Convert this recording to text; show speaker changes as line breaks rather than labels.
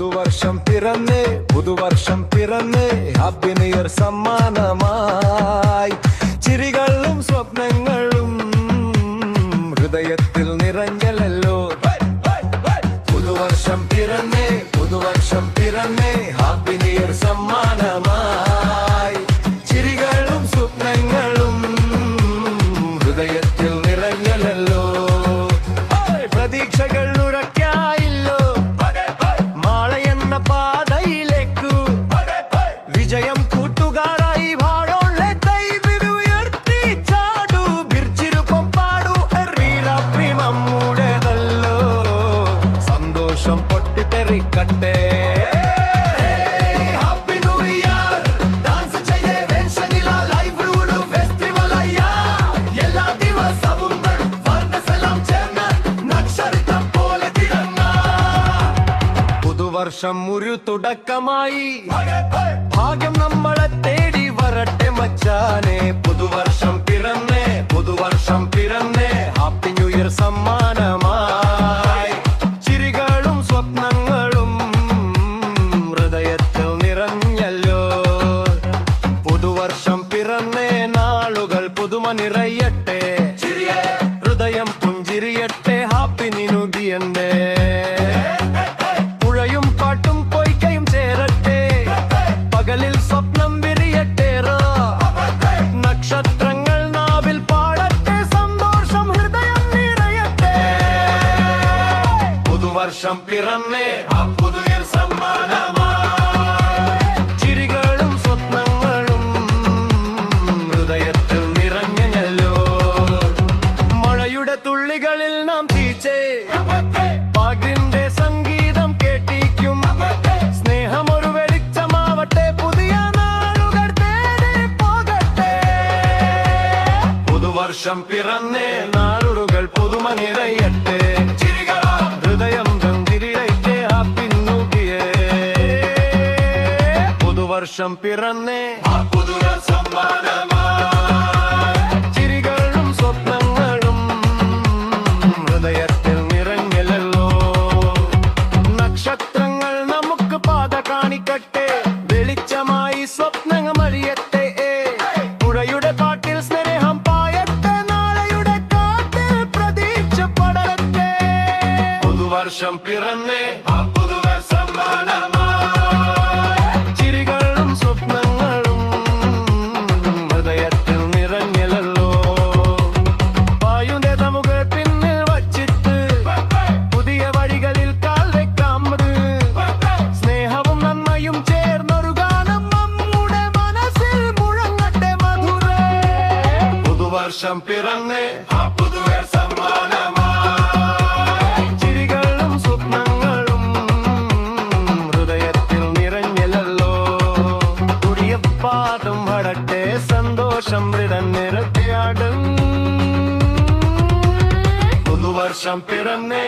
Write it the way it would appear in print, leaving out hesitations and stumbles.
പുതുവർഷം പിറന്നേ പുതുവർഷം പിറന്നേ happy new year സമ്മാനമായി ചിരികളും സ്വപ്നങ്ങളും ഹൃദയത്തിൽ നിറഞ്ഞല്ലോ പുതുവർഷം പിറന്നേ പുതുവർഷം പിറന്നേ ഹാപ്പി ന്യൂ ഇയർ സമ്മാനമായി ചിരികളും സ്വപ്നങ്ങളും ഹൃദയത്തിൽ നിറഞ്ഞല്ലോ പ്രതീക്ഷകൾ ഉറക്കായില്ലോ മാളയെന്ന പാതയിലേക്കു വിജയം കൂട്ടുകാരായി വാഴോളെ കൈവിരുയർത്തി ചാടു ബിർച്ചിരുപ്പം പാടു എറീരാപ്പി നമ്മുടേതല്ലോ സന്തോഷം പൊട്ടിത്തെറിക്കട്ടെ വർഷം ഒരു തുടക്കമായി ഭാഗ്യം നമ്മളെ തേടി വരട്ടെ മച്ചാനെ പുതുവർഷം പിറന്നേ പുതുവർഷം പിറന്നേ ഹാപ്പി ന്യൂ ഇയർ സമ്മാനമായി ചിരികളും സ്വപ്നങ്ങളും ഹൃദയത്തിൽ നിറഞ്ഞല്ലോ പുതുവർഷം പിറന്നേ നാളുകൾ പുതുമ നിറയട്ടെ ഹൃദയം പുഞ്ചിരിയട്ടെ ഹാപ്പി നിനുദിയണ്ടേ പകലിൽ സ്വപ്നം വിരിയട്ടേറോ നക്ഷത്രങ്ങൾ നാവിൽ പാടട്ടെ സന്തോഷം ഹൃദയം നിറയട്ടെ പുതുവർഷം പിറന്നേ പുതുയർ സമ്മാനമായി ചിരികളും സ്വപ്നങ്ങളും ഹൃദയത്തിൽ നിറഞ്ഞല്ലോ മഴയുടെ തുള്ളികളിൽ നാം തീച്ചേ പാകിന്റെ സംഗീതം കേട്ടിക്കും സ്നേഹമൊരു വർഷം പിറന്നേ നാളുകൾ പുതുമ നിറയട്ടെ ഹൃദയം തിരിയട്ടെ ഹാപ്പി ന്യൂ ഇയർ പുതുവർഷം പിറന്നേ പുതുവർഷം സമ്മാനമായി ചിരികളും സ്വപ്നങ്ങളും ഹൃദയത്തിൽ നിറഞ്ഞല്ലോ നക്ഷത്രങ്ങൾ നമുക്ക് പാത കാണിക്കട്ടെ വെളിച്ചമായി സ്വപ്നങ്ങൾ അഴിയട്ടെ പുഴയുടെ പാട്ടിൽ സ്നേഹം വർഷം പിറന്നേ പുതുവർ സമ്മാനമായി ചിരികളും സ്വപ്നങ്ങളും ഹൃദയത്തിൽ നിറഞ്ഞല്ലോ വായുന്റെ നമുക്ക് പിന്നിൽ വച്ചിട്ട് പുതിയ വഴികളിൽ കാൽ വെക്കാം സ്നേഹവും നന്മയും ചേർന്നൊരു ഗാനം നമ്മുടെ മനസ്സിൽ മുഴങ്ങട്ടെ മധുരേ പുതുവർഷം പിറന്നേ പുതുവർ സമ്മാനമായി പാദം വടട്ടെ സന്തോഷം നിറത്തിയാടും പുതുവർഷം പിറന്നേ